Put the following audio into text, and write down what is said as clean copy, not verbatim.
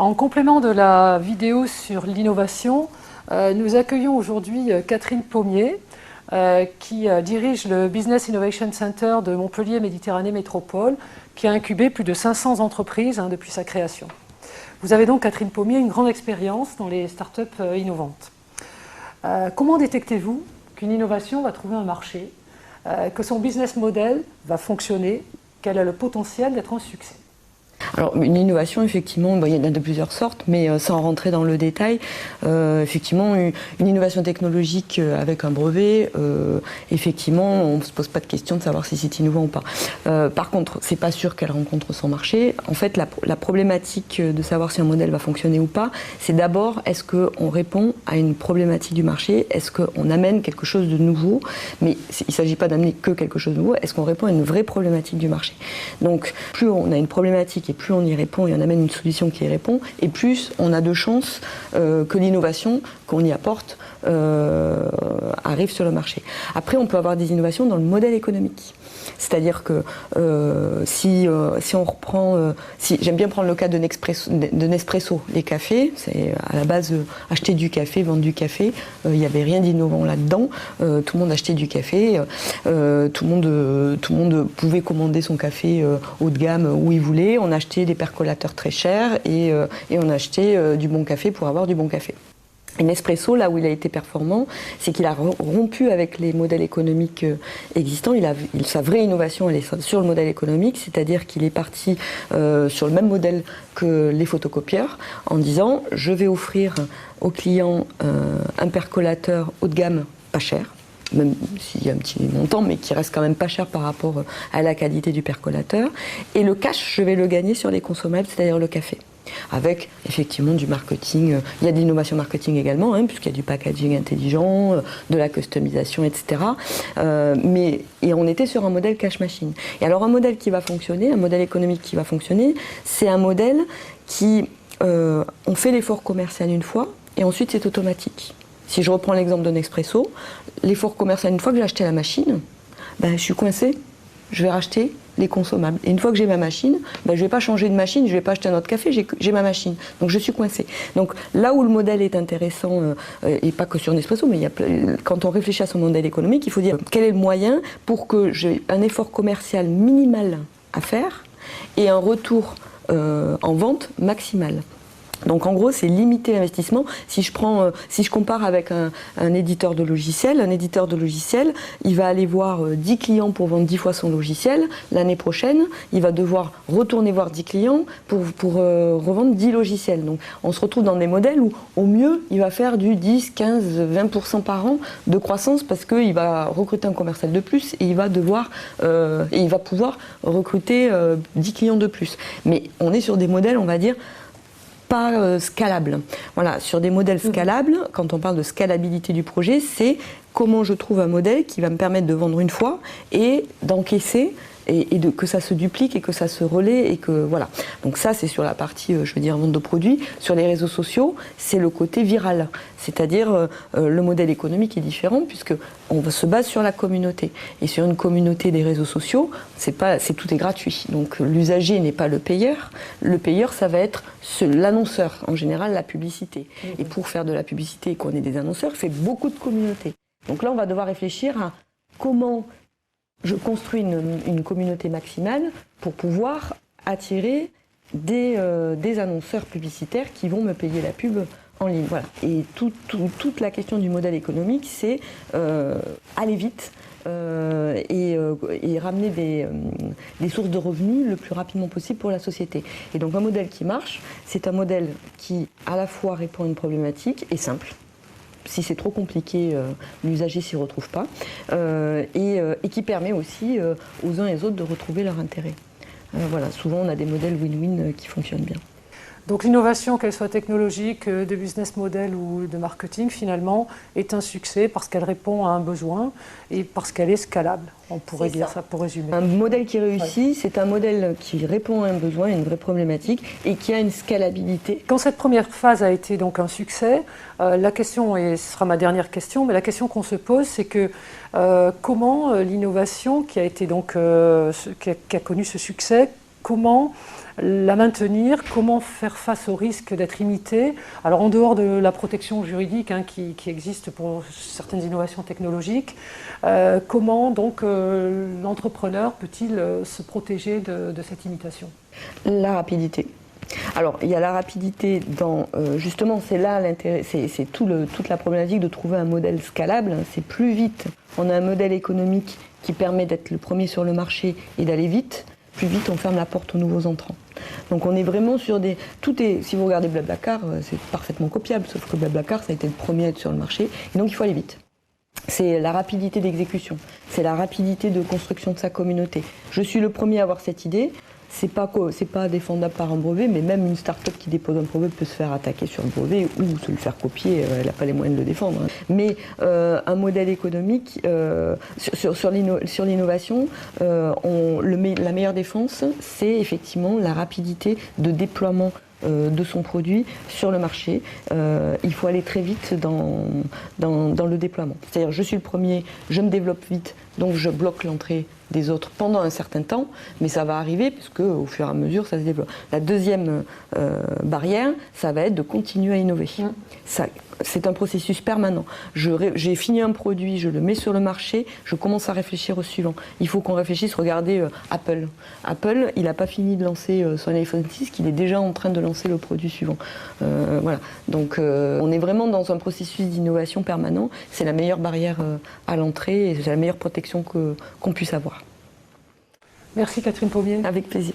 En complément de la vidéo sur l'innovation, nous accueillons aujourd'hui Catherine Pommier, qui dirige le Business Innovation Center de Montpellier Méditerranée Métropole, qui a incubé plus de 500 entreprises depuis sa création. Vous avez donc, Catherine Pommier, une grande expérience dans les startups innovantes. Comment détectez-vous qu'une innovation va trouver un marché, que son business model va fonctionner, quel a le potentiel d'être un succès? Alors une innovation, effectivement, il y en a de plusieurs sortes, mais sans rentrer dans le détail, effectivement, une innovation technologique avec un brevet, effectivement, on ne se pose pas de question de savoir si c'est innovant ou pas. Par contre, c'est pas sûr qu'elle rencontre son marché. En fait, la problématique de savoir si un modèle va fonctionner ou pas, c'est d'abord, est-ce qu'on répond à une problématique du marché? Est-ce qu'on amène quelque chose de nouveau? Mais il ne s'agit pas d'amener que quelque chose de nouveau, est-ce qu'on répond à une vraie problématique du marché? Donc, plus on a une problématique et plus on y répond et on amène une solution qui y répond, et plus on a de chances que l'innovation qu'on y apporte arrive sur le marché. Après, on peut avoir des innovations dans le modèle économique. C'est-à-dire que si on reprend, j'aime bien prendre le cas de Nespresso, les cafés, c'est à la base acheter du café, vendre du café, il n'y avait rien d'innovant là-dedans, tout le monde achetait du café, tout le monde pouvait commander son café haut de gamme où il voulait, on achetait des percolateurs très chers et on achetait du bon café pour avoir du bon café. Et Nespresso, là où il a été performant, c'est qu'il a rompu avec les modèles économiques existants. Sa vraie innovation, elle est sur le modèle économique, c'est-à-dire qu'il est parti sur le même modèle que les photocopieurs, en disant « je vais offrir aux clients un percolateur haut de gamme pas cher », même s'il y a un petit montant, mais qui reste quand même pas cher par rapport à la qualité du percolateur. Et le cash, je vais le gagner sur les consommables, c'est-à-dire le café. Avec effectivement du marketing, il y a de l'innovation marketing également, puisqu'il y a du packaging intelligent, de la customisation, etc. Et on était sur un modèle cash machine. Et alors un modèle qui va fonctionner, un modèle économique qui va fonctionner, c'est un modèle qui, on fait l'effort commercial une fois, et ensuite c'est automatique. Si je reprends l'exemple de Nespresso, l'effort commercial, une fois que j'ai acheté la machine, je suis coincée, je vais racheter les consommables. Et une fois que j'ai ma machine, je ne vais pas changer de machine, je ne vais pas acheter un autre café, j'ai ma machine. Donc je suis coincée. Donc là où le modèle est intéressant, et pas que sur Nespresso, mais quand on réfléchit à son modèle économique, il faut dire quel est le moyen pour que j'ai un effort commercial minimal à faire et un retour en vente maximal. Donc en gros, c'est limiter l'investissement. Si je compare avec un éditeur de logiciel, il va aller voir 10 clients pour vendre 10 fois son logiciel. L'année prochaine, il va devoir retourner voir 10 clients pour revendre 10 logiciels. Donc on se retrouve dans des modèles où, au mieux, il va faire du 10, 15, 20% par an de croissance parce qu'il va recruter un commercial de plus et il va pouvoir recruter 10 clients de plus. Mais on est sur des modèles, on va dire, pas scalable. Voilà, sur des modèles scalables, quand on parle de scalabilité du projet, c'est comment je trouve un modèle qui va me permettre de vendre une fois et d'encaisser et que ça se duplique et que ça se relaie et que voilà. Donc ça, c'est sur la partie, je veux dire, vente de produits. Sur les réseaux sociaux, c'est le côté viral. C'est-à-dire, le modèle économique est différent puisque on se base sur la communauté. Et sur une communauté des réseaux sociaux, tout est gratuit. Donc l'usager n'est pas le payeur. Le payeur, ça va être l'annonceur, en général, la publicité. Et pour faire de la publicité et qu'on ait des annonceurs, il fait beaucoup de communautés. Donc là, on va devoir réfléchir à comment je construis une communauté maximale pour pouvoir attirer des annonceurs publicitaires qui vont me payer la pub en ligne. Voilà. Et toute la question du modèle économique, c'est aller vite et ramener des sources de revenus le plus rapidement possible pour la société. Et donc un modèle qui marche, c'est un modèle qui à la fois répond à une problématique et simple. Si c'est trop compliqué, l'usager s'y retrouve pas, et qui permet aussi aux uns et aux autres de retrouver leur intérêt. Voilà, souvent on a des modèles win-win qui fonctionnent bien. Donc l'innovation, qu'elle soit technologique, de business model ou de marketing, finalement, est un succès parce qu'elle répond à un besoin et parce qu'elle est scalable. On pourrait dire ça pour résumer. Un modèle qui réussit, c'est un modèle qui répond à un besoin, à une vraie problématique et qui a une scalabilité. Quand cette première phase a été donc un succès, la question, et ce sera ma dernière question, mais la question qu'on se pose, c'est que comment l'innovation qui a connu ce succès comment la maintenir, comment faire face au risque d'être imité. Alors en dehors de la protection juridique qui existe pour certaines innovations technologiques, comment donc l'entrepreneur peut-il se protéger de cette imitation? La rapidité. Alors, il y a la rapidité dans, justement, c'est là l'intérêt, c'est toute la problématique de trouver un modèle scalable. C'est plus vite, on a un modèle économique qui permet d'être le premier sur le marché et d'aller vite, plus vite on ferme la porte aux nouveaux entrants. Donc on est vraiment sur des... si vous regardez Blablacar, c'est parfaitement copiable, sauf que Blablacar, ça a été le premier à être sur le marché, et donc il faut aller vite. C'est la rapidité d'exécution, c'est la rapidité de construction de sa communauté. Je suis le premier à avoir cette idée. C'est pas défendable par un brevet, mais même une start-up qui dépose un brevet peut se faire attaquer sur le brevet ou se le faire copier, elle n'a pas les moyens de le défendre. Mais un modèle économique, sur l'innovation, la meilleure défense, c'est effectivement la rapidité de déploiement de son produit sur le marché. Il faut aller très vite dans le déploiement. C'est-à-dire, je suis le premier, je me développe vite, donc je bloque l'entrée des autres pendant un certain temps, mais ça va arriver puisque au fur et à mesure ça se développe. La deuxième barrière, ça va être de continuer à innover. C'est un processus permanent. J'ai fini un produit, je le mets sur le marché, je commence à réfléchir au suivant. Il faut qu'on réfléchisse, regardez Apple. Apple, il n'a pas fini de lancer son iPhone 6, qu'il est déjà en train de lancer le produit suivant. Voilà. Donc on est vraiment dans un processus d'innovation permanent. C'est la meilleure barrière à l'entrée et c'est la meilleure protection qu'on puisse avoir. Merci Catherine Pommier. Avec plaisir.